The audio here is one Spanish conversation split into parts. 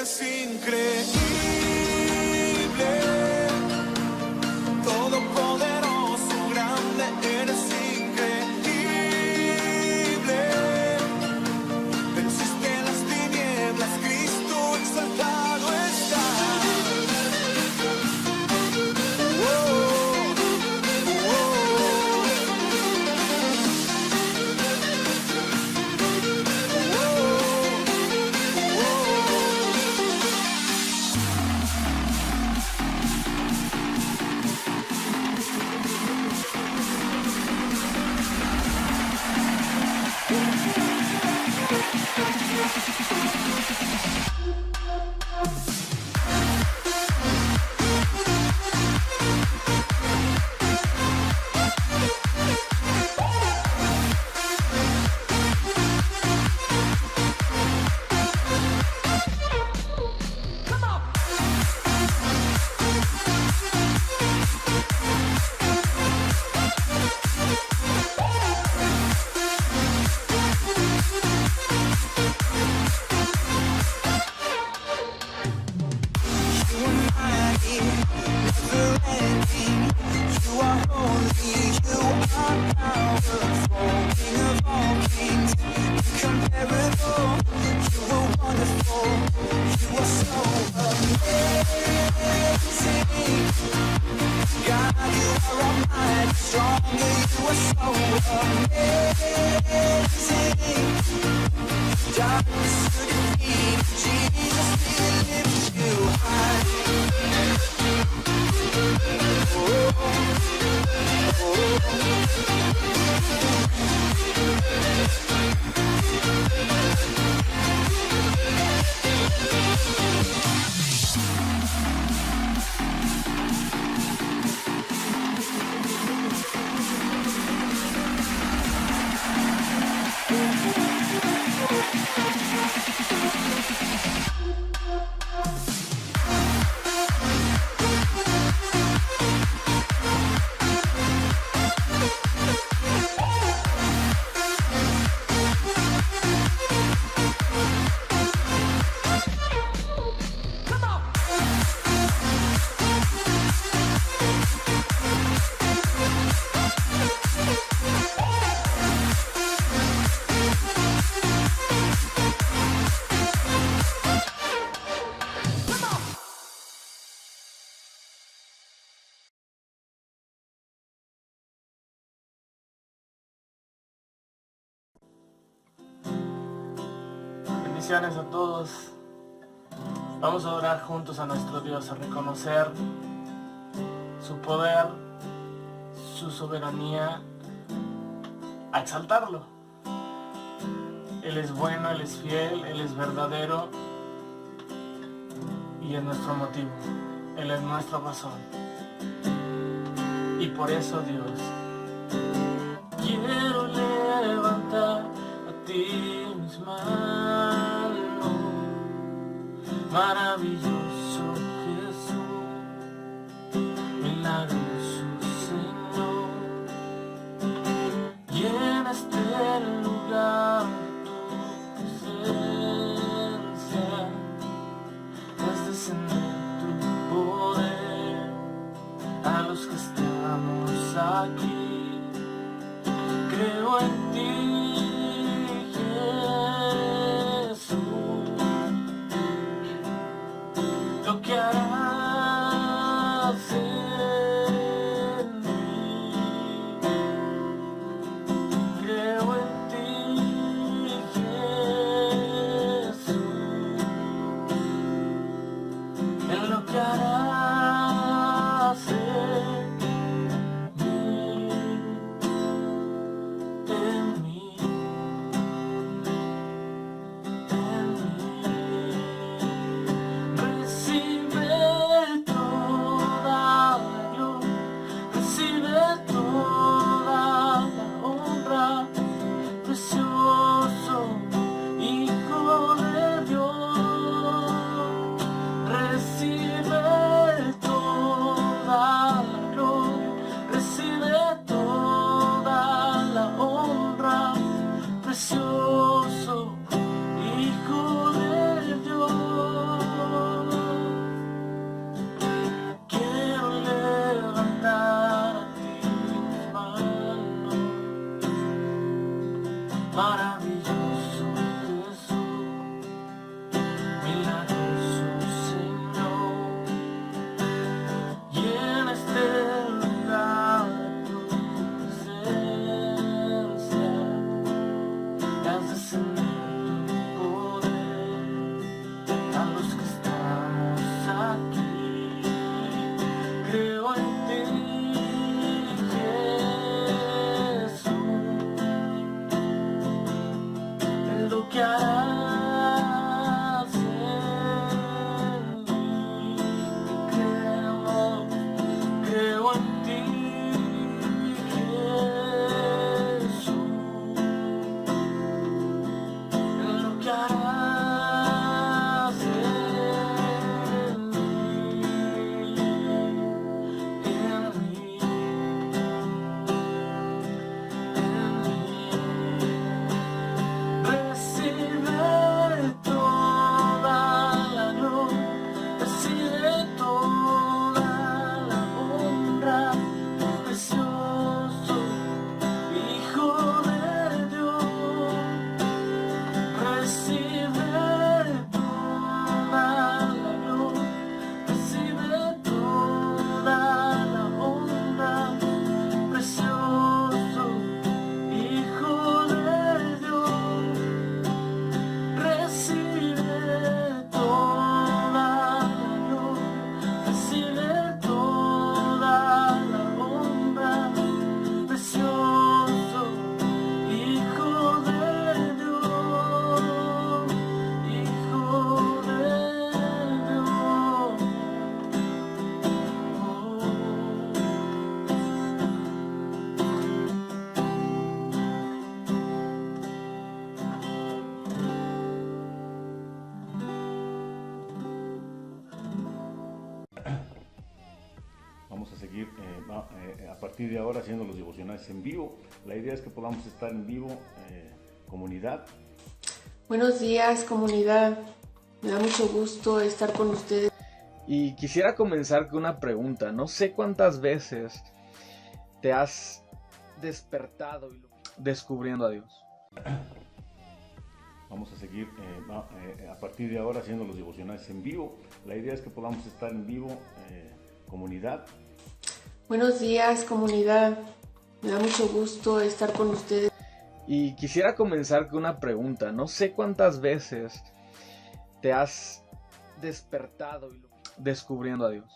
eres increíble, todopoderoso, grande, eres increíble. Venciste las tinieblas, Cristo exaltado está. Bendiciones a todos. Vamos a orar juntos a nuestro Dios, a reconocer su poder, su soberanía, a exaltarlo. Él es bueno, Él es fiel, Él es verdadero y es nuestro motivo. Él es nuestra razón. Y por eso, Dios, quiero levantar a ti mis manos. Maravilloso Jesús, milagroso Señor, llena este lugar de tu presencia, haz descender tu poder a los que estamos aquí. Creo en ti, Jesús, lo que milagroso Señor. Y en este lugar tu presencia haz descender tu poder a los que estamos aquí. Creo en ti, Jesús, en lo que harás en mí. Creo en ti, Jesús, en lo que harás en mí, Recibe toda la gloria, recibe toda la honra, precioso Hijo de Dios. Recibe toda la gloria, recibe toda la honra, precioso Hijo de Dios. Recibe toda la gloria, recibe toda la honra, precioso Hijo de Dios, Hijo de Dios. Vamos a seguir a partir de ahora haciendo los devocionales en vivo. La idea es que podamos estar en vivo, comunidad. Buenos días, comunidad. Me da mucho gusto estar con ustedes. Y quisiera comenzar con una pregunta. No sé cuántas veces te has despertado descubriendo a Dios. Vamos a seguir a partir de ahora haciendo los devocionales en vivo. La idea es que podamos estar en vivo, comunidad. Buenos días, comunidad. Me da mucho gusto estar con ustedes. Y quisiera comenzar con una pregunta. No sé cuántas veces te has despertado descubriendo a Dios.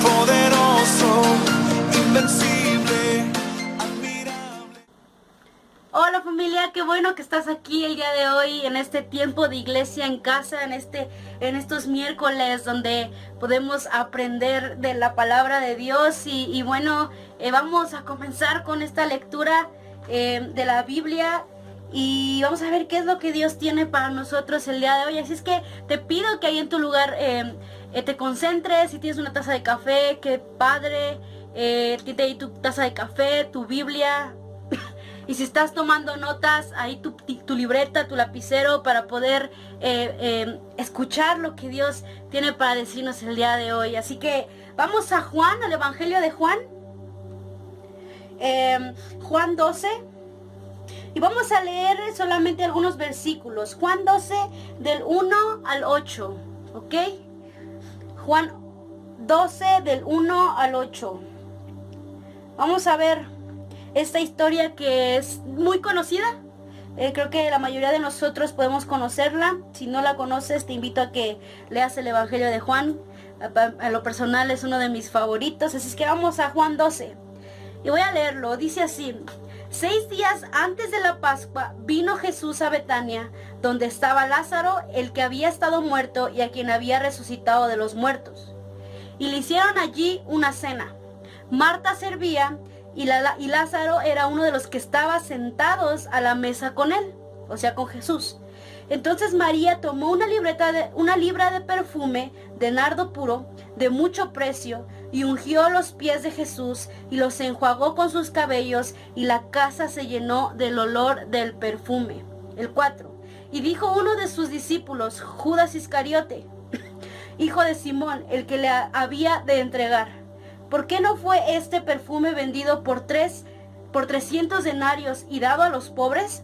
Poderoso, invencible, admirable. Hola familia, qué bueno que estás aquí el día de hoy en este tiempo de iglesia en casa, en estos miércoles donde podemos aprender de la palabra de Dios y bueno, vamos a comenzar con esta lectura de la Biblia y vamos a ver qué es lo que Dios tiene para nosotros el día de hoy. Así es que te pido que ahí en tu lugar te concentres. Si tienes una taza de café, qué padre, quita ahí tu taza de café, tu Biblia. Y si estás tomando notas, ahí tu libreta, tu lapicero para poder escuchar lo que Dios tiene para decirnos el día de hoy. Así que Vamos a Juan, al Evangelio de Juan. Juan 12. Y vamos a leer solamente algunos versículos. Juan 12 del 1 al 8. ¿Ok? Juan 12 del 1 al 8. Vamos a ver esta historia que es muy conocida. Creo que la mayoría de nosotros podemos conocerla. Si no la conoces, te invito a que leas el Evangelio de Juan. A lo personal es uno de mis favoritos. Así es que vamos a Juan 12. Y voy a leerlo. Dice así: 6 días antes de la Pascua vino Jesús a Betania, donde estaba Lázaro, el que había estado muerto y a quien había resucitado de los muertos. Y le hicieron allí una cena. Marta servía y Lázaro era uno de los que estaba sentados a la mesa con él, o sea, con Jesús. Entonces María tomó una libra de perfume de nardo puro, de mucho precio, y ungió los pies de Jesús y los enjuagó con sus cabellos, y la casa se llenó del olor del perfume. El 4. Y dijo uno de sus discípulos, Judas Iscariote, hijo de Simón, el que le había de entregar: ¿por qué no fue este perfume vendido por 300 denarios y dado a los pobres?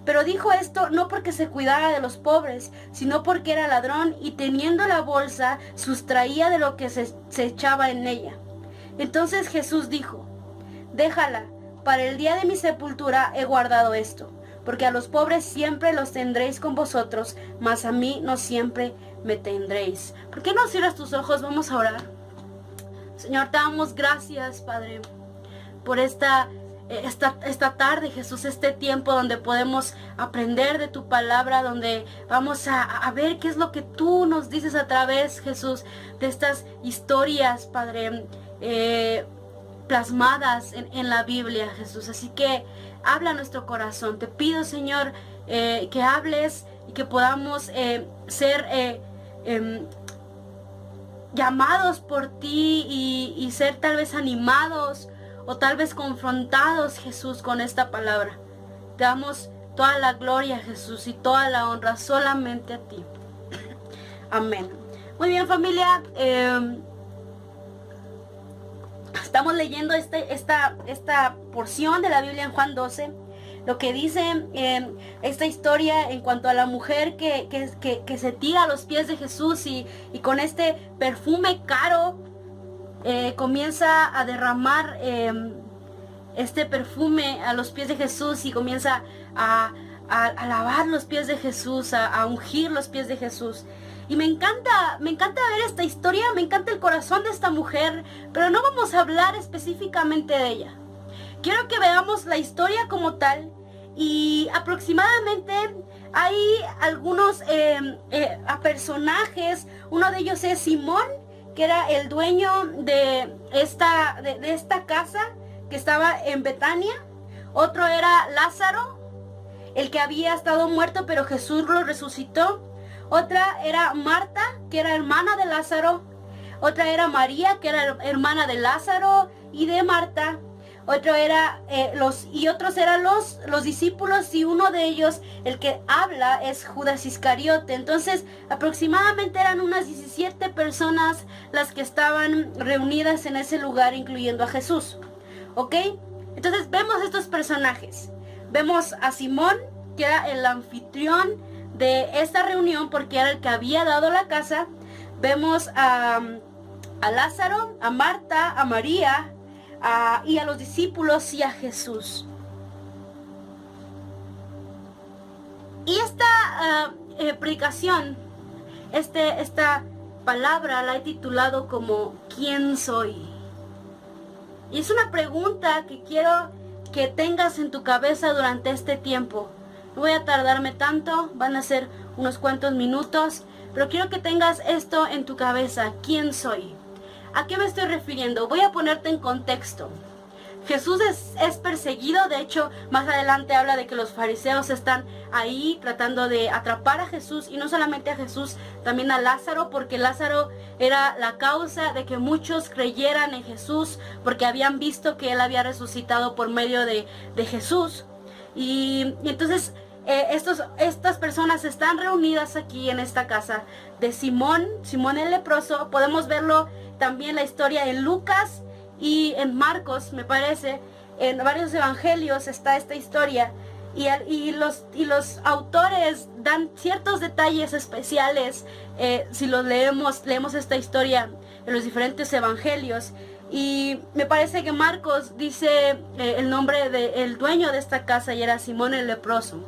Pero dijo esto no porque se cuidara de los pobres, sino porque era ladrón y teniendo la bolsa sustraía de lo que se echaba en ella. Entonces Jesús dijo: déjala, para el día de mi sepultura he guardado esto, porque a los pobres siempre los tendréis con vosotros, mas a mí no siempre me tendréis. ¿Por qué no cierras tus ojos? Vamos a orar. Señor, te damos gracias, Padre, por esta tarde, Jesús, este tiempo donde podemos aprender de tu palabra, donde vamos a ver qué es lo que tú nos dices a través, Jesús, de estas historias, Padre, plasmadas en la Biblia, Jesús. Así que habla a nuestro corazón. Te pido, Señor, que hables y que podamos ser llamados por ti y ser tal vez animados o tal vez confrontados, Jesús, con esta palabra. Te damos toda la gloria, Jesús, y toda la honra solamente a ti. Amén. Muy bien, familia. Estamos leyendo esta porción de la Biblia en Juan 12. Lo que dice esta historia en cuanto a la mujer que se tira a los pies de Jesús y con este perfume caro comienza a derramar este perfume a los pies de Jesús y comienza a lavar los pies de Jesús, a ungir los pies de Jesús. Y me encanta ver esta historia, me encanta el corazón de esta mujer, pero no vamos a hablar específicamente de ella. Quiero que veamos la historia como tal y aproximadamente hay algunos personajes. Uno de ellos es Simón, que era el dueño de esta casa que estaba en Betania. Otro era Lázaro, el que había estado muerto pero Jesús lo resucitó. Otra era Marta, que era hermana de Lázaro. Otra era María, que era hermana de Lázaro y de Marta. Otros eran los discípulos, y uno de ellos, el que habla, es Judas Iscariote. Entonces aproximadamente eran unas 17 personas las que estaban reunidas en ese lugar, incluyendo a Jesús. ¿Ok? Entonces vemos estos personajes. Vemos a Simón, que era el anfitrión de esta reunión porque era el que había dado la casa. Vemos a Lázaro, a Marta, a María, y a los discípulos y a Jesús. Y esta predicación, esta palabra la he titulado como ¿quién soy? Y es una pregunta que quiero que tengas en tu cabeza durante este tiempo. No voy a tardarme tanto, van a ser unos cuantos minutos, pero quiero que tengas esto en tu cabeza. ¿Quién soy? ¿A qué me estoy refiriendo? Voy a ponerte en contexto. Jesús es perseguido. De hecho, más adelante habla de que los fariseos están ahí tratando de atrapar a Jesús, y no solamente a Jesús, también a Lázaro, porque Lázaro era la causa de que muchos creyeran en Jesús, porque habían visto que él había resucitado por medio de Jesús. Y entonces estas personas están reunidas aquí en esta casa de Simón el leproso. Podemos verlo también la historia en Lucas y en Marcos, me parece. En varios evangelios está esta historia. Y los autores dan ciertos detalles especiales si los leemos esta historia en los diferentes evangelios. Y me parece que Marcos dice el nombre del dueño de esta casa y era Simón el leproso.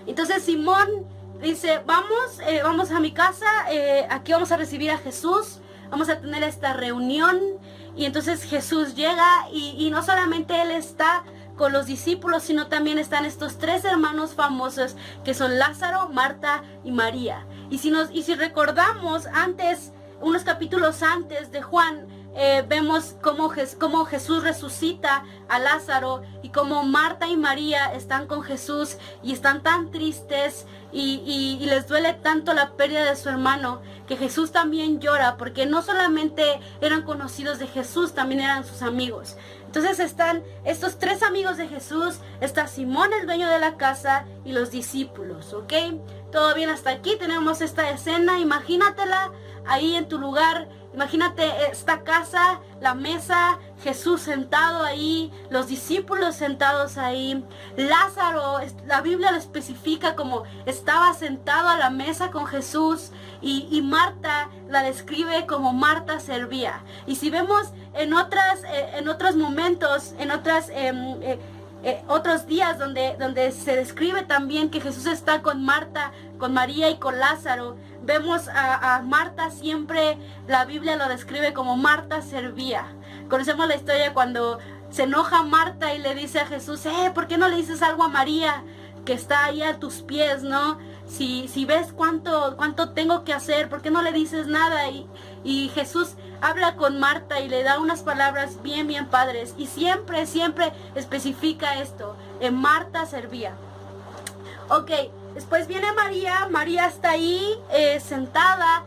Entonces Simón dice, vamos a mi casa, aquí vamos a recibir a Jesús, vamos a tener esta reunión. Y entonces Jesús llega y no solamente Él está con los discípulos, sino también están estos 3 hermanos famosos que son Lázaro, Marta y María. Y si recordamos antes, unos capítulos antes de Juan, vemos cómo Jesús resucita a Lázaro y cómo Marta y María están con Jesús y están tan tristes y les duele tanto la pérdida de su hermano, que Jesús también llora, porque no solamente eran conocidos de Jesús, también eran sus amigos. Entonces están estos 3 amigos de Jesús, está Simón el dueño de la casa y los discípulos, ¿ok? Todo bien hasta aquí, tenemos esta escena, imagínatela ahí en tu lugar. Imagínate esta casa, la mesa, Jesús sentado ahí, los discípulos sentados ahí. Lázaro, la Biblia lo especifica como estaba sentado a la mesa con Jesús y Marta la describe como Marta servía. Y si vemos en otros momentos, en otros días donde se describe también que Jesús está con Marta, con María y con Lázaro, vemos a Marta siempre, la Biblia lo describe como Marta servía. Conocemos la historia cuando se enoja Marta y le dice a Jesús, ¿por qué no le dices algo a María que está ahí a tus pies, no? Si ves cuánto tengo que hacer, ¿por qué no le dices nada? Y Jesús habla con Marta y le da unas palabras bien padres. Y siempre especifica esto, Marta servía. Ok, después viene María está ahí sentada,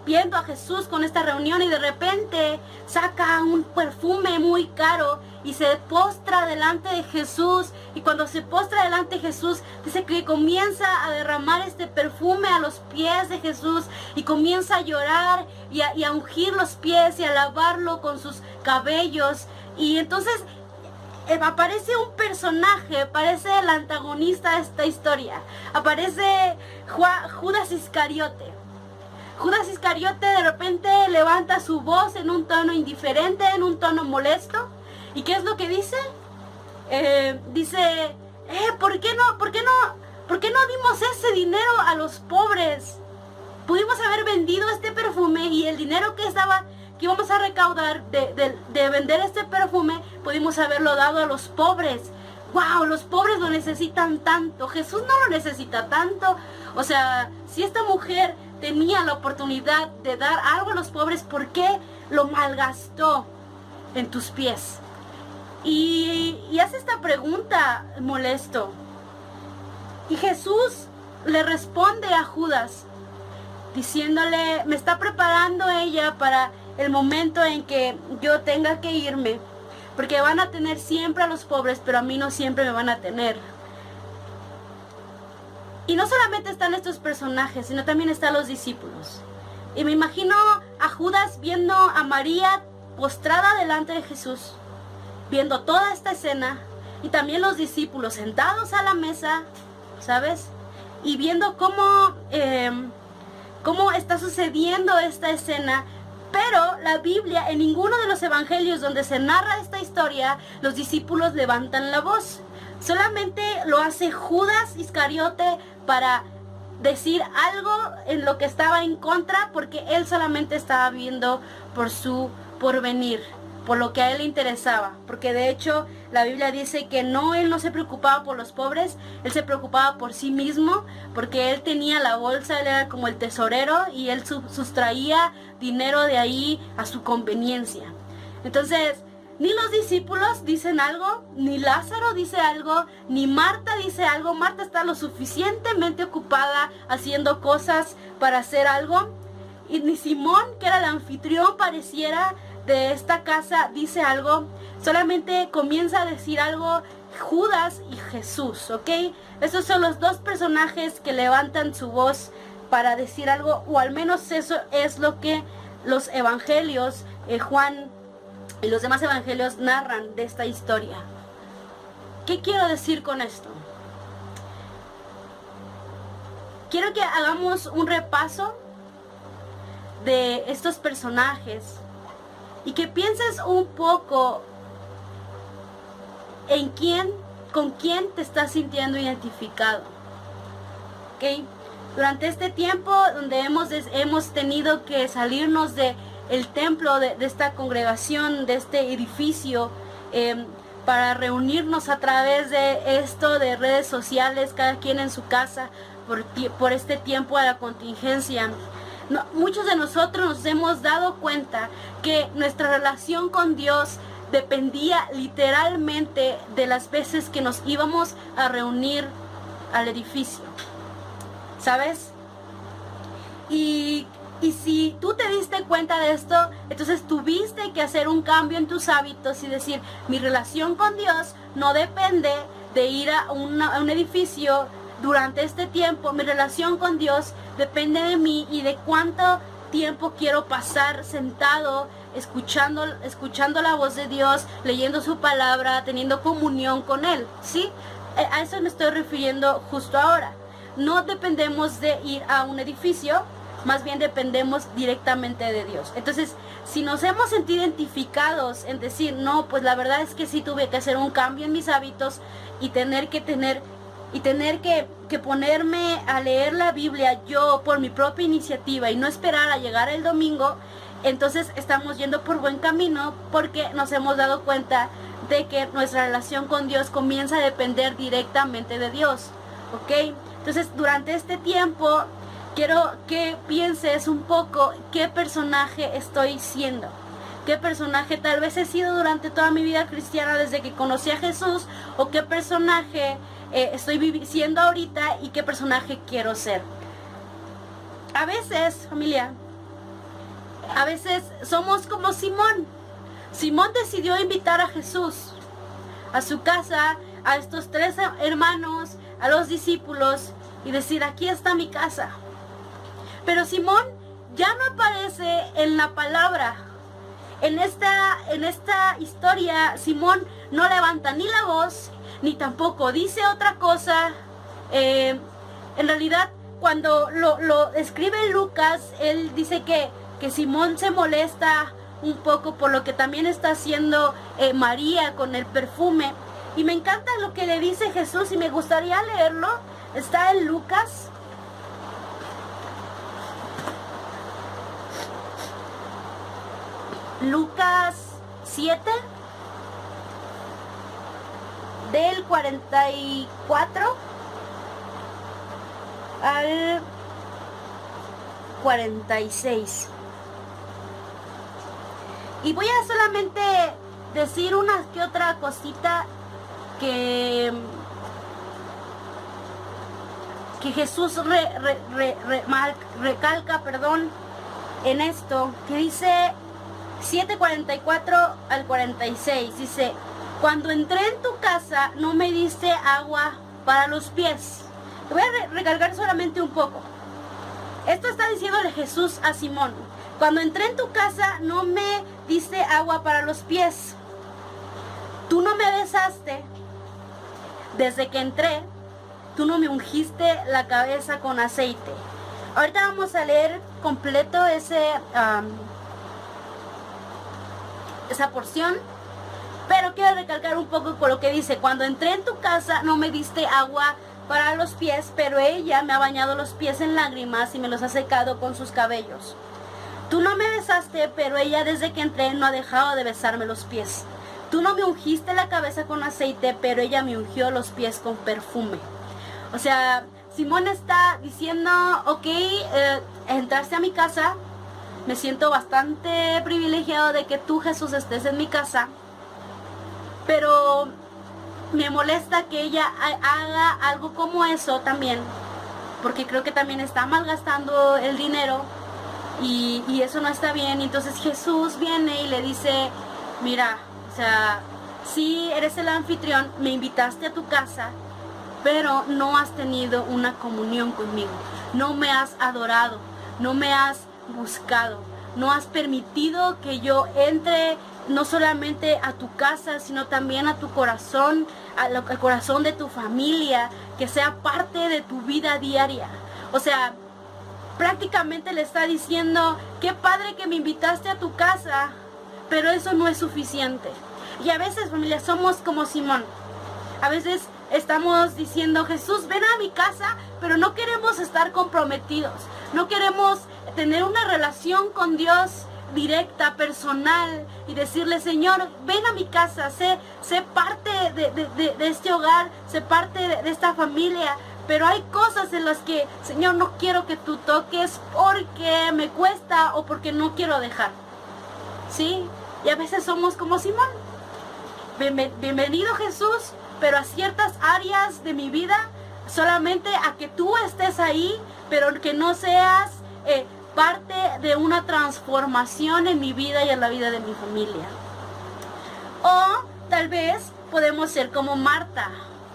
viendo a Jesús con esta reunión y de repente saca un perfume muy caro y se postra delante de Jesús. Y cuando se postra delante de Jesús, dice que comienza a derramar este perfume a los pies de Jesús y comienza a llorar y a ungir los pies y a lavarlo con sus cabellos. Y entonces aparece un personaje, parece el antagonista de esta historia. Aparece Judas Iscariote. Judas Iscariote de repente levanta su voz en un tono indiferente, en un tono molesto. ¿Y qué es lo que dice? Dice, ¿por qué no dimos ese dinero a los pobres? Pudimos haber vendido este perfume y el dinero que íbamos a recaudar de vender este perfume, pudimos haberlo dado a los pobres. ¡Wow! Los pobres lo necesitan tanto. Jesús no lo necesita tanto. O sea, si esta mujer tenía la oportunidad de dar algo a los pobres, ¿por qué lo malgastó en tus pies? Y hace esta pregunta molesto. Y Jesús le responde a Judas, diciéndole, me está preparando ella para el momento en que yo tenga que irme, porque van a tener siempre a los pobres, pero a mí no siempre me van a tener. Y no solamente están estos personajes, sino también están los discípulos. Y me imagino a Judas viendo a María postrada delante de Jesús, viendo toda esta escena, y también los discípulos sentados a la mesa, ¿sabes? Y viendo cómo está sucediendo esta escena. Pero la Biblia, en ninguno de los evangelios donde se narra esta historia, los discípulos levantan la voz. Solamente lo hace Judas Iscariote para decir algo en lo que estaba en contra, porque él solamente estaba viendo por su porvenir, por lo que a él le interesaba. Porque de hecho la Biblia dice que él no se preocupaba por los pobres, él se preocupaba por sí mismo, porque él tenía la bolsa, él era como el tesorero y él sustraía dinero de ahí a su conveniencia. Entonces, ni los discípulos dicen algo, ni Lázaro dice algo, ni Marta dice algo. Marta está lo suficientemente ocupada haciendo cosas para hacer algo. Y ni Simón, que era el anfitrión, pareciera, de esta casa, dice algo. Solamente comienza a decir algo Judas y Jesús, ¿ok? Esos son los dos personajes que levantan su voz para decir algo, o al menos eso es lo que los evangelios, Juan y los demás evangelios narran de esta historia. ¿Qué quiero decir con esto? Quiero que hagamos un repaso de estos personajes y que pienses un poco en con quién te estás sintiendo identificado. ¿Ok? Durante este tiempo donde hemos tenido que salirnos de el templo, de esta congregación, de este edificio, para reunirnos a través de esto, de redes sociales, cada quien en su casa, por este tiempo de la contingencia. Muchos de nosotros nos hemos dado cuenta que nuestra relación con Dios dependía literalmente de las veces que nos íbamos a reunir al edificio, ¿sabes? Y si tú te diste cuenta de esto, entonces tuviste que hacer un cambio en tus hábitos y decir, mi relación con Dios no depende de ir a un edificio durante este tiempo. Mi relación con Dios depende de mí y de cuánto tiempo quiero pasar sentado, escuchando la voz de Dios, leyendo su palabra, teniendo comunión con Él, ¿sí? A eso me estoy refiriendo justo ahora. No dependemos de ir a un edificio, más bien dependemos directamente de Dios. Entonces, si nos hemos sentido identificados en decir, no, pues la verdad es que sí tuve que hacer un cambio en mis hábitos y tener que ponerme a leer la Biblia yo por mi propia iniciativa y no esperar a llegar el domingo, entonces estamos yendo por buen camino, porque nos hemos dado cuenta de que nuestra relación con Dios comienza a depender directamente de Dios, ¿ok? Entonces, durante este tiempo quiero que pienses un poco qué personaje estoy siendo. ¿Qué personaje tal vez he sido durante toda mi vida cristiana desde que conocí a Jesús? ¿O qué personaje estoy siendo ahorita y qué personaje quiero ser? A veces, familia, a veces somos como Simón. Simón decidió invitar a Jesús a su casa, a estos 3 hermanos, a los discípulos, y decir, aquí está mi casa. Pero Simón ya no aparece en la palabra. En esta historia, Simón no levanta ni la voz, ni tampoco dice otra cosa. En realidad, cuando lo escribe Lucas, él dice que Simón se molesta un poco por lo que también está haciendo María con el perfume. Y me encanta lo que le dice Jesús y me gustaría leerlo. Está en Lucas. Lucas 7, del 44 al 46. Y voy a solamente decir una que otra cosita que Jesús recalca, en esto, que dice 7:44 al 46. Dice, cuando entré en tu casa no me diste agua para los pies. Te voy a recargar solamente un poco. Esto está diciéndole Jesús a Simón. Cuando entré en tu casa no me diste agua para los pies. Tú no me besaste. Desde que entré, tú no me ungiste la cabeza con aceite. Ahorita vamos a leer completo esa porción, pero quiero recalcar un poco por lo que dice. Cuando entré en tu casa no me diste agua para los pies, pero ella me ha bañado los pies en lágrimas y me los ha secado con sus cabellos. Tú no me besaste, pero ella desde que entré no ha dejado de besarme los pies. Tú no me ungiste la cabeza con aceite, pero ella me ungió los pies con perfume. O sea, Simón está diciendo, ok, entraste a mi casa, me siento bastante privilegiado de que tú, Jesús, estés en mi casa, pero me molesta que ella haga algo como eso también, porque creo que también está malgastando el dinero y eso no está bien. Entonces Jesús viene y le dice, mira, o sea, Sí, eres el anfitrión, me invitaste a tu casa, pero no has tenido una comunión conmigo. No me has adorado, no me has buscado, no has permitido que yo entre no solamente a tu casa, sino también a tu corazón, al corazón de tu familia, que sea parte de tu vida diaria. O sea, prácticamente le está diciendo, qué padre que me invitaste a tu casa, pero eso no es suficiente. Y a veces, familia, somos como Simón. A veces estamos diciendo, Jesús, ven a mi casa, pero no queremos estar comprometidos. No queremos tener una relación con Dios directa, personal, y decirle, Señor, ven a mi casa, sé parte de este hogar, sé parte de esta familia. Pero hay cosas en las que, Señor, no quiero que tú toques porque me cuesta o porque no quiero dejar. ¿Sí? Y a veces somos como Simón. Bienvenido, Jesús, pero a ciertas áreas de mi vida, solamente a que tú estés ahí, pero que no seas parte de una transformación en mi vida y en la vida de mi familia. O tal vez podemos ser como Marta,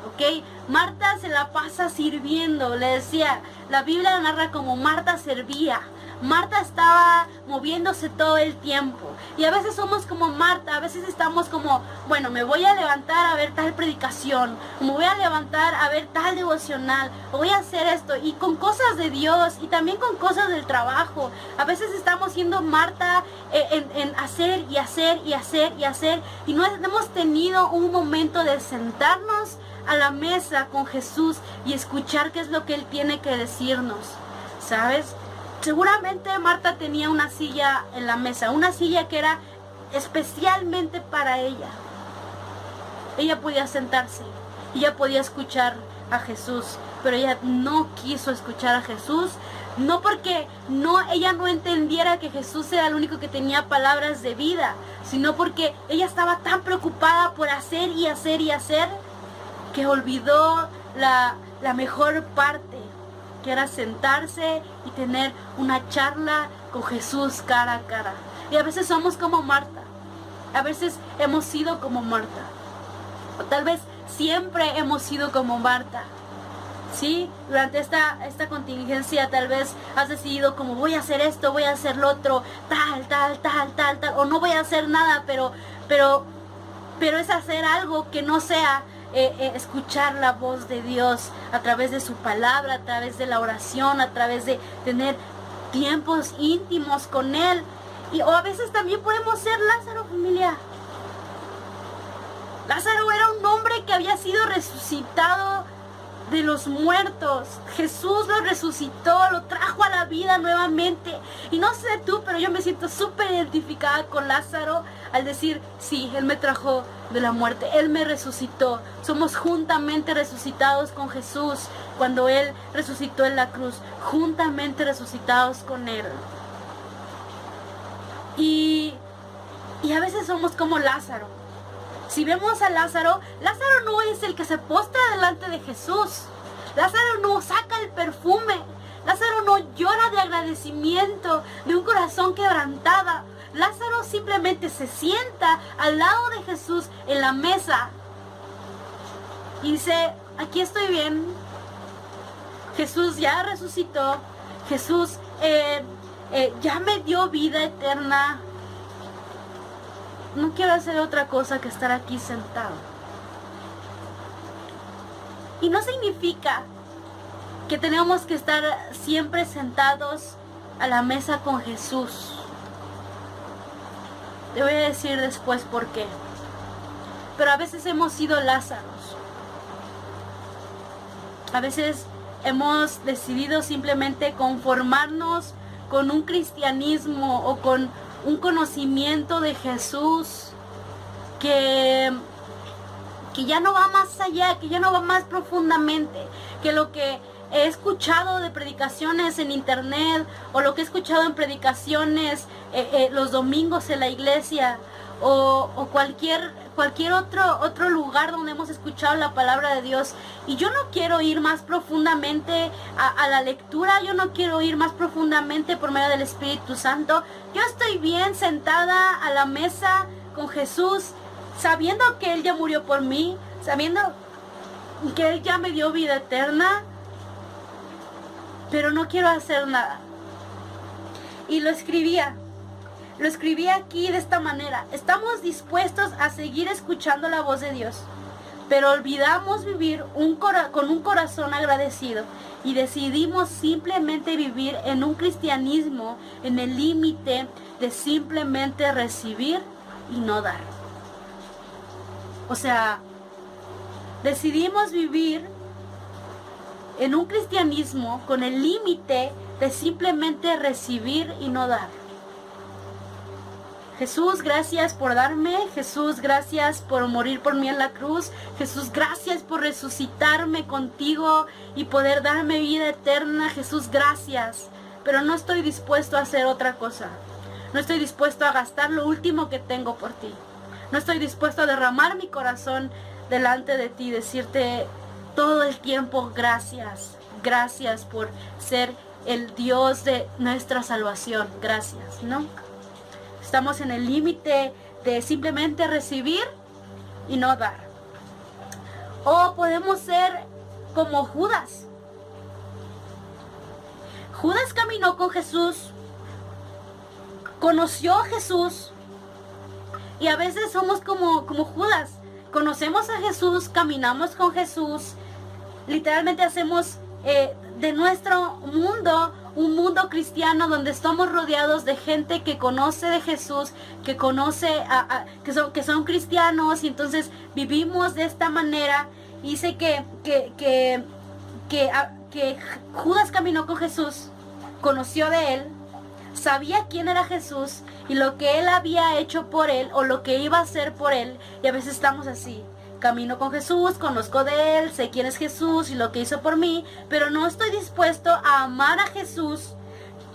¿ok? Marta se la pasa sirviendo. Le decía, la Biblia narra como Marta servía. Marta estaba moviéndose todo el tiempo. Y a veces somos como Marta, a veces estamos como, bueno, me voy a levantar a ver tal predicación, me voy a levantar a ver tal devocional, o voy a hacer esto, y con cosas de Dios, y también con cosas del trabajo. A veces estamos siendo Marta en hacer y hacer y hacer y hacer, y no hemos tenido un momento de sentarnos a la mesa con Jesús y escuchar qué es lo que Él tiene que decirnos, ¿sabes? Seguramente Marta tenía una silla en la mesa, una silla que era especialmente para ella. Ella podía sentarse, ella podía escuchar a Jesús, pero ella no quiso escuchar a Jesús, no porque ella no entendiera que Jesús era el único que tenía palabras de vida, sino porque ella estaba tan preocupada por hacer y hacer y hacer, que olvidó la mejor parte, que era sentarse y tener una charla con Jesús cara a cara. Y a veces somos como Marta, a veces hemos sido como Marta, o tal vez siempre hemos sido como Marta. Sí, durante esta contingencia tal vez has decidido como voy a hacer esto, voy a hacer lo otro, tal, o no voy a hacer nada, pero es hacer algo que no sea escuchar la voz de Dios a través de su palabra, a través de la oración, a través de tener tiempos íntimos con Él. O a veces también podemos ser Lázaro, familia. Lázaro era un hombre que había sido resucitado de los muertos. Jesús lo resucitó, lo trajo a la vida nuevamente. Y no sé tú, pero yo me siento súper identificada con Lázaro al decir, sí, Él me trajo de la muerte, Él me resucitó. Somos juntamente resucitados con Jesús cuando Él resucitó en la cruz, juntamente resucitados con Él. Y a veces somos como Lázaro. Si vemos a Lázaro, Lázaro no es el que se postra delante de Jesús. Lázaro no saca el perfume. Lázaro no llora de agradecimiento, de un corazón quebrantado. Lázaro simplemente se sienta al lado de Jesús en la mesa y dice, aquí estoy bien. Jesús ya resucitó. Jesús ya me dio vida eterna. No quiero hacer otra cosa que estar aquí sentado. Y no significa que tenemos que estar siempre sentados a la mesa con Jesús. Te voy a decir después por qué. Pero a veces hemos sido Lázaros. A veces hemos decidido simplemente conformarnos con un cristianismo o con un conocimiento de Jesús que ya no va más allá, que ya no va más profundamente, que lo que he escuchado de predicaciones en internet o lo que he escuchado en predicaciones los domingos en la iglesia o cualquier otro lugar donde hemos escuchado la palabra de Dios. Y yo no quiero ir más profundamente a la lectura, yo no quiero ir más profundamente por medio del Espíritu Santo. Yo estoy bien sentada a la mesa con Jesús sabiendo que Él ya murió por mí, sabiendo que Él ya me dio vida eterna, pero no quiero hacer nada. Y lo escribía aquí de esta manera: estamos dispuestos a seguir escuchando la voz de Dios, pero olvidamos vivir con un corazón agradecido y decidimos simplemente vivir en un cristianismo en el límite de simplemente recibir y no dar. O sea, decidimos vivir en un cristianismo con el límite de simplemente recibir y no dar. Jesús, gracias por darme. Jesús, gracias por morir por mí en la cruz. Jesús, gracias por resucitarme contigo y poder darme vida eterna. Jesús, gracias. Pero no estoy dispuesto a hacer otra cosa. No estoy dispuesto a gastar lo último que tengo por ti. No estoy dispuesto a derramar mi corazón delante de ti, decirte todo el tiempo gracias. Gracias por ser el Dios de nuestra salvación. Gracias, ¿no? Estamos en el límite de simplemente recibir y no dar. O podemos ser como Judas. Judas caminó con Jesús, conoció a Jesús, y a veces somos como Judas. Conocemos a Jesús, caminamos con Jesús, literalmente hacemos de nuestro mundo un mundo cristiano donde estamos rodeados de gente que conoce de Jesús, que conoce que son cristianos, y entonces vivimos de esta manera. Y dice que Judas caminó con Jesús, conoció de él, sabía quién era Jesús y lo que él había hecho por él o lo que iba a hacer por él. Y a veces estamos así: camino con Jesús, conozco de él, sé quién es Jesús y lo que hizo por mí, pero no estoy dispuesto a amar a Jesús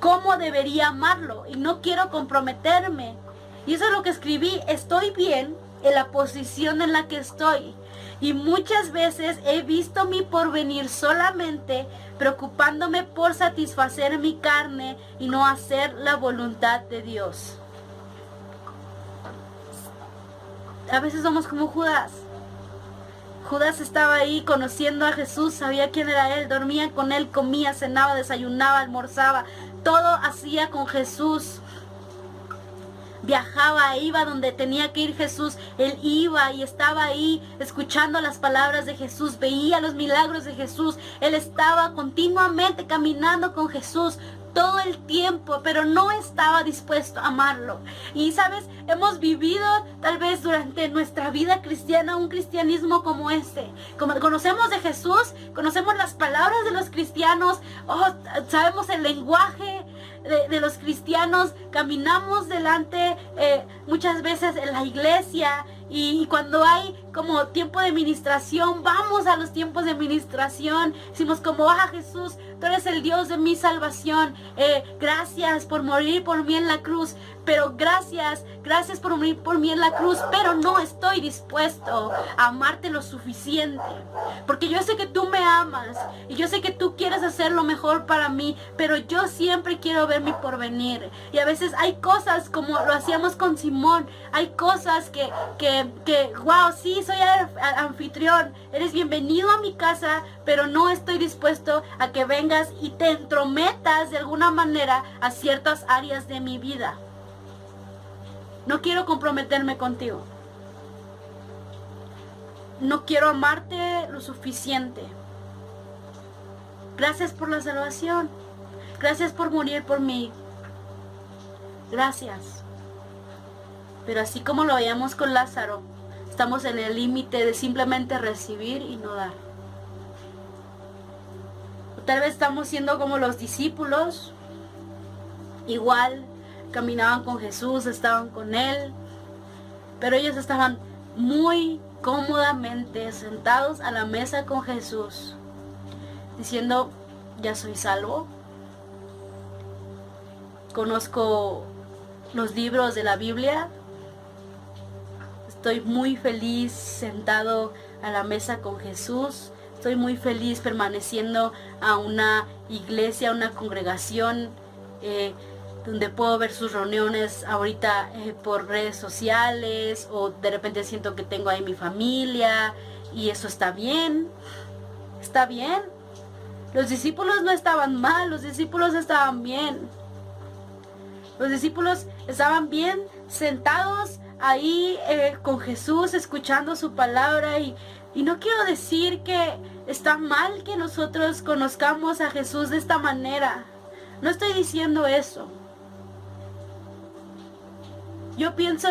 como debería amarlo y no quiero comprometerme. Y eso es lo que escribí: estoy bien en la posición en la que estoy. Y muchas veces he visto mi porvenir solamente preocupándome por satisfacer mi carne y no hacer la voluntad de Dios. A veces somos como Judas. Judas estaba ahí conociendo a Jesús, sabía quién era él, dormía con él, comía, cenaba, desayunaba, almorzaba, todo hacía con Jesús. Viajaba, iba donde tenía que ir Jesús, él iba y estaba ahí escuchando las palabras de Jesús, veía los milagros de Jesús, él estaba continuamente caminando con Jesús todo el tiempo, pero no estaba dispuesto a amarlo. Y sabes, hemos vivido tal vez durante nuestra vida cristiana un cristianismo como este. Como conocemos de Jesús, conocemos las palabras de los cristianos, sabemos el lenguaje de los cristianos, caminamos delante muchas veces en la iglesia, y cuando hay como tiempo de ministración, vamos a los tiempos de ministración, decimos como: Jesús, tú eres el Dios de mi salvación, gracias por morir por mí en la cruz, pero gracias por morir por mí en la cruz, pero no estoy dispuesto a amarte lo suficiente, porque yo sé que tú me amas, y yo sé que tú quieres hacer lo mejor para mí, pero yo siempre quiero ver mi porvenir. Y a veces hay cosas como lo hacíamos con Simón, hay cosas que wow, sí, soy anfitrión, eres bienvenido a mi casa, pero no estoy dispuesto a que vengas y te entrometas de alguna manera a ciertas áreas de mi vida. No quiero comprometerme contigo. No quiero amarte lo suficiente. Gracias por la salvación. Gracias por morir por mí. Gracias. Pero así como lo veíamos con Lázaro, estamos en el límite de simplemente recibir y no dar. O tal vez estamos siendo como los discípulos. Igual caminaban con Jesús, estaban con él, pero ellos estaban muy cómodamente sentados a la mesa con Jesús, diciendo: ya soy salvo, conozco los libros de la Biblia, estoy muy feliz sentado a la mesa con Jesús, estoy muy feliz permaneciendo a una iglesia, a una congregación, donde puedo ver sus reuniones ahorita por redes sociales, o de repente siento que tengo ahí mi familia, y eso está bien. Está bien. Los discípulos no estaban mal, los discípulos estaban bien. Los discípulos estaban bien sentados ahí con Jesús, escuchando su palabra, y no quiero decir que está mal que nosotros conozcamos a Jesús de esta manera. No estoy diciendo eso. Yo pienso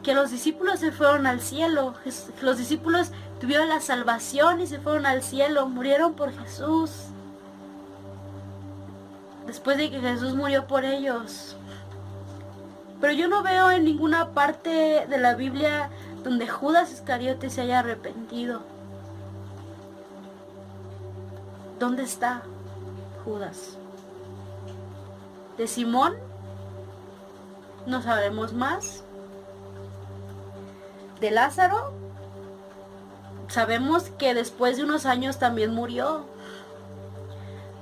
que los discípulos se fueron al cielo. Los discípulos tuvieron la salvación y se fueron al cielo. Murieron por Jesús. Después de que Jesús murió por ellos. Pero yo no veo en ninguna parte de la Biblia donde Judas Iscariote se haya arrepentido. ¿Dónde está Judas? ¿De Simón? No sabemos más. ¿De Lázaro? Sabemos que después de unos años también murió.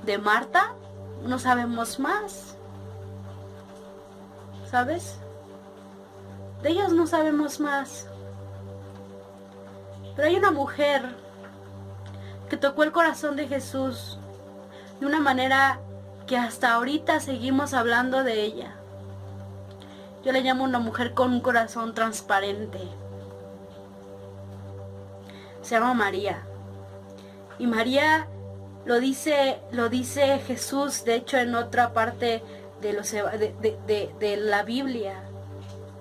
¿De Marta? No sabemos más. ¿Sabes? De ellos no sabemos más. Pero hay una mujer que tocó el corazón de Jesús de una manera que hasta ahorita seguimos hablando de ella. Yo le llamo una mujer con un corazón transparente. Se llama María. Y María lo dice Jesús, de hecho, en otra parte de la Biblia.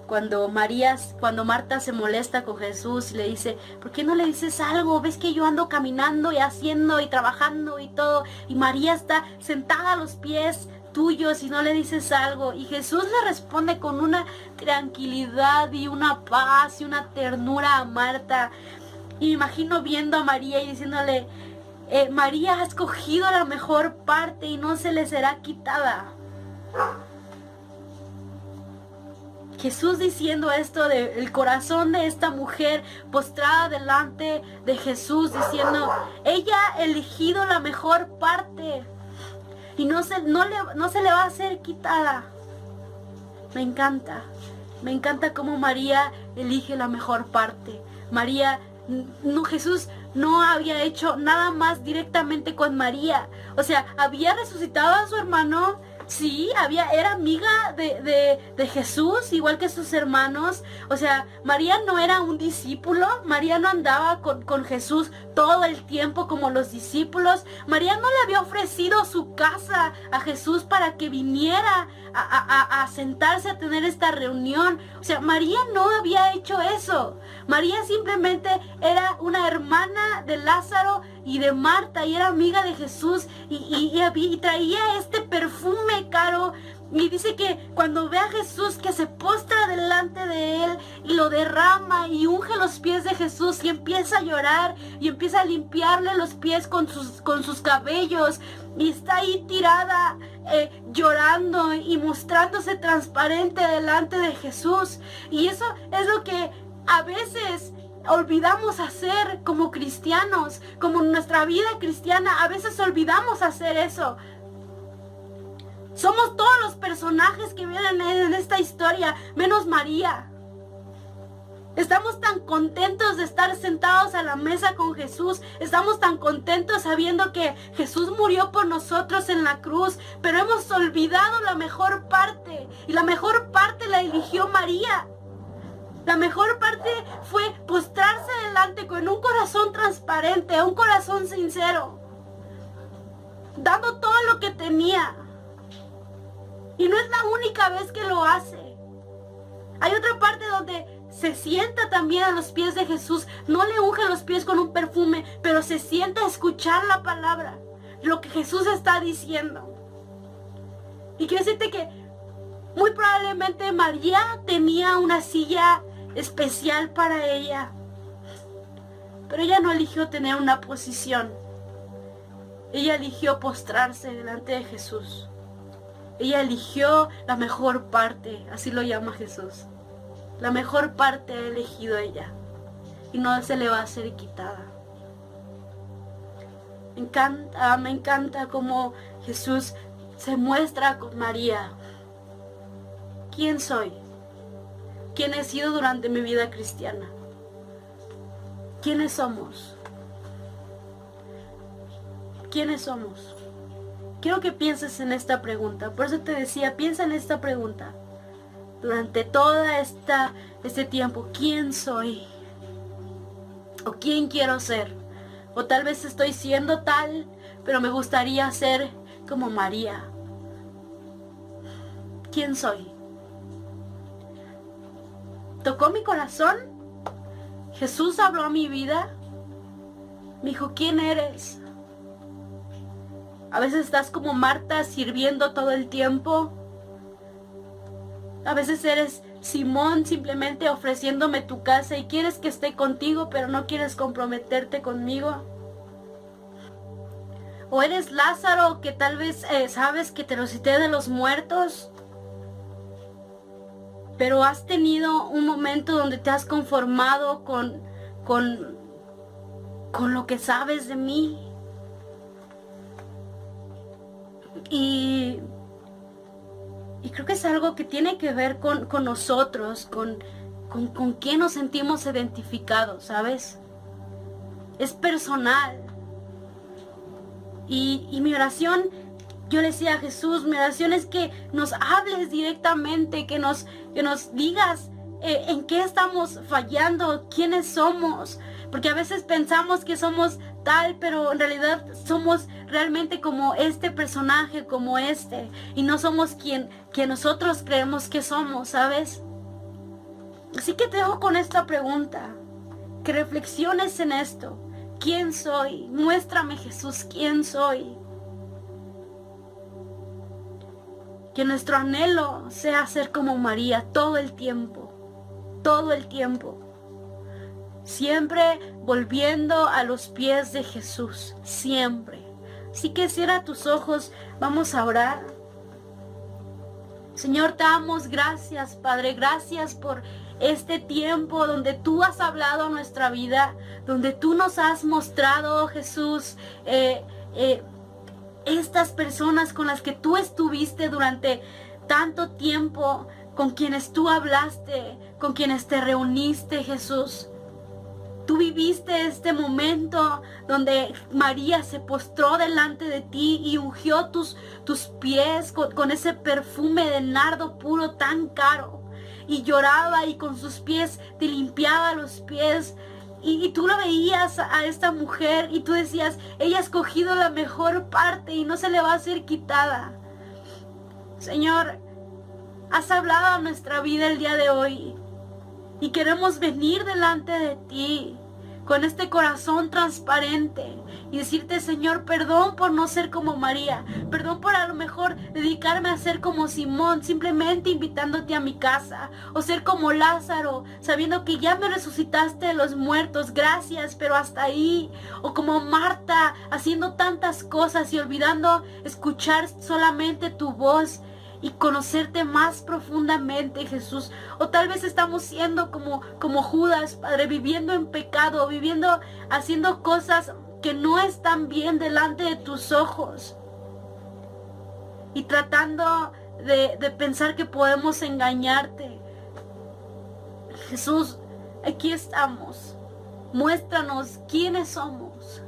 Cuando Marta se molesta con Jesús y le dice, ¿por qué no le dices algo? ¿Ves que yo ando caminando y haciendo y trabajando y todo? Y María está sentada a los pies tuyos y no le dices algo. Y Jesús le responde con una tranquilidad y una paz y una ternura a Marta. Y me imagino viendo a María y diciéndole, María ha escogido la mejor parte y no se le será quitada. Jesús diciendo esto del corazón de esta mujer postrada delante de Jesús, diciendo, ella ha elegido la mejor parte y no se le va a ser quitada. Me encanta cómo María elige la mejor parte. Jesús no había hecho nada más directamente con María. O sea, había resucitado a su hermano. Sí, era amiga de Jesús, igual que sus hermanos. O sea, María no era un discípulo. María no andaba con Jesús todo el tiempo como los discípulos. María no le había ofrecido su casa a Jesús para que viniera a sentarse a tener esta reunión. O sea, María no había hecho eso. María simplemente era una hermana de Lázaro y de Marta, y era amiga de Jesús, y traía este perfume caro. Y dice que cuando ve a Jesús, que se postra delante de él y lo derrama y unge los pies de Jesús y empieza a llorar y empieza a limpiarle los pies con sus cabellos, y está ahí tirada llorando y mostrándose transparente delante de Jesús. Y eso es lo que a veces olvidamos hacer como cristianos, como en nuestra vida cristiana. A veces olvidamos hacer eso. Somos todos los personajes que vienen en esta historia, menos María. Estamos tan contentos de estar sentados a la mesa con Jesús. Estamos tan contentos sabiendo que Jesús murió por nosotros en la cruz. Pero hemos olvidado la mejor parte. Y la mejor parte la eligió María. La mejor parte fue postrarse delante con un corazón transparente, un corazón sincero, dando todo lo que tenía. Y no es la única vez que lo hace. Hay otra parte donde se sienta también a los pies de Jesús. No le unge los pies con un perfume, pero se sienta a escuchar la palabra, lo que Jesús está diciendo. Y quiero decirte que muy probablemente María tenía una silla especial para ella, pero ella no eligió tener una posición. Ella eligió postrarse delante de Jesús. Ella eligió la mejor parte, así lo llama Jesús. La mejor parte ha elegido ella y no se le va a ser quitada. Me encanta cómo Jesús se muestra con María. ¿Quién soy? ¿Quién he sido durante mi vida cristiana? ¿Quiénes somos? ¿Quiénes somos? Quiero que pienses en esta pregunta. Por eso te decía, piensa en esta pregunta. Durante toda este tiempo, ¿quién soy? ¿O quién quiero ser? O tal vez estoy siendo tal, pero me gustaría ser como María. ¿Quién soy? ¿Tocó mi corazón? ¿Jesús habló a mi vida? Me dijo, ¿quién eres? A veces estás como Marta sirviendo todo el tiempo. A veces eres Simón simplemente ofreciéndome tu casa y quieres que esté contigo, pero no quieres comprometerte conmigo. O eres Lázaro, que tal vez sabes que te resucité de los muertos, pero has tenido un momento donde te has conformado con lo que sabes de mí. Y creo que es algo que tiene que ver con nosotros, con quién nos sentimos identificados, ¿sabes? Es personal. Y mi oración, yo le decía a Jesús, mi oración es que nos hables directamente, que nos digas en qué estamos fallando, quiénes somos. Porque a veces pensamos que somos tal, pero en realidad somos realmente como este personaje, como este. Y no somos quien nosotros creemos que somos, ¿sabes? Así que te dejo con esta pregunta. Que reflexiones en esto. ¿Quién soy? Muéstrame, Jesús, ¿quién soy? Que nuestro anhelo sea ser como María todo el tiempo. Todo el tiempo. Siempre volviendo a los pies de Jesús. Siempre. Así que cierra tus ojos. Vamos a orar. Señor, te damos gracias, Padre. Gracias por este tiempo donde tú has hablado a nuestra vida, donde tú nos has mostrado, Jesús, estas personas con las que tú estuviste durante tanto tiempo, con quienes tú hablaste, con quienes te reuniste, Jesús. Tú viviste este momento donde María se postró delante de ti y ungió tus pies con ese perfume de nardo puro tan caro. Y lloraba y con sus pies te limpiaba los pies. Y tú lo veías a esta mujer y tú decías, ella ha escogido la mejor parte y no se le va a ser quitada. Señor, has hablado a nuestra vida el día de hoy. Y queremos venir delante de ti con este corazón transparente y decirte, Señor, perdón por no ser como María, perdón por a lo mejor dedicarme a ser como Simón, simplemente invitándote a mi casa, o ser como Lázaro, sabiendo que ya me resucitaste de los muertos, gracias, pero hasta ahí, o como Marta, haciendo tantas cosas y olvidando escuchar solamente tu voz y conocerte más profundamente, Jesús. O tal vez estamos siendo como Judas, Padre, viviendo en pecado, haciendo cosas que no están bien delante de tus ojos. Y tratando de pensar que podemos engañarte. Jesús, aquí estamos. Muéstranos quiénes somos.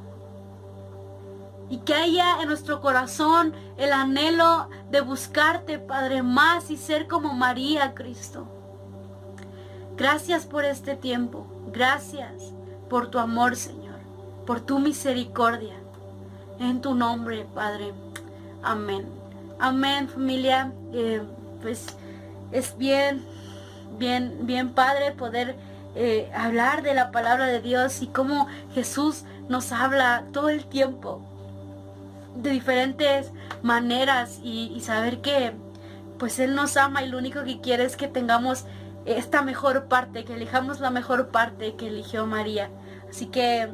Y que haya en nuestro corazón el anhelo de buscarte, Padre, más y ser como María, Cristo. Gracias por este tiempo. Gracias por tu amor, Señor. Por tu misericordia. En tu nombre, Padre. Amén. Amén, familia. Pues es bien padre poder hablar de la palabra de Dios y cómo Jesús nos habla todo el tiempo de diferentes maneras y saber que pues Él nos ama y lo único que quiere es que tengamos esta mejor parte, que elijamos la mejor parte que eligió María. Así que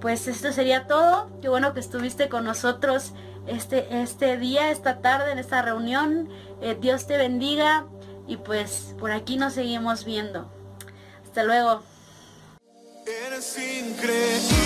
pues esto sería todo. Qué bueno que estuviste con nosotros este día, esta tarde, en esta reunión. Dios te bendiga y pues por aquí nos seguimos viendo. Hasta luego. Eres increíble.